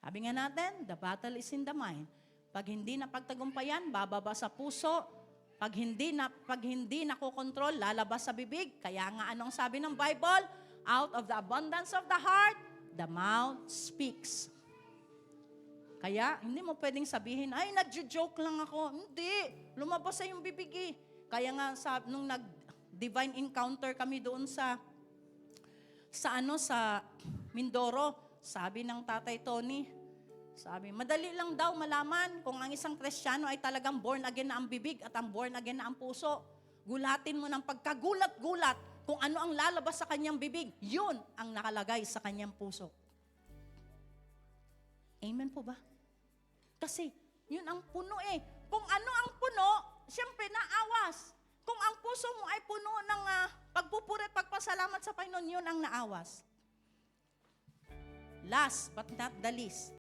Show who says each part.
Speaker 1: Sabi nga natin, the battle is in the mind. Pag hindi napagtagumpayan, bababa sa puso. Pag hindi nakokontrol, lalabas sa bibig. Kaya nga anong sabi ng Bible? Out of the abundance of the heart, the mouth speaks. Kaya hindi mo pwedeng sabihin, ay nagjo-joke lang ako. Hindi, lumabas sa yung bibig eh. Kaya nga nung nag-divine encounter kami doon sa Mindoro, sabi ng Tatay Tony, sabi, madali lang daw malaman kung ang isang Kristiyano ay talagang born again na ang bibig at ang born again na ang puso. Gulatin mo ng pagkagulat-gulat kung ano ang lalabas sa kanyang bibig. Yun ang nakalagay sa kanyang puso. Amen po ba? Kasi yun ang puno eh. Kung ano ang puno, siyempre naawas. Kung ang puso mo ay puno ng pagpupuri at pagpasalamat sa Panginoon, yun ang naawas. Last but not the least,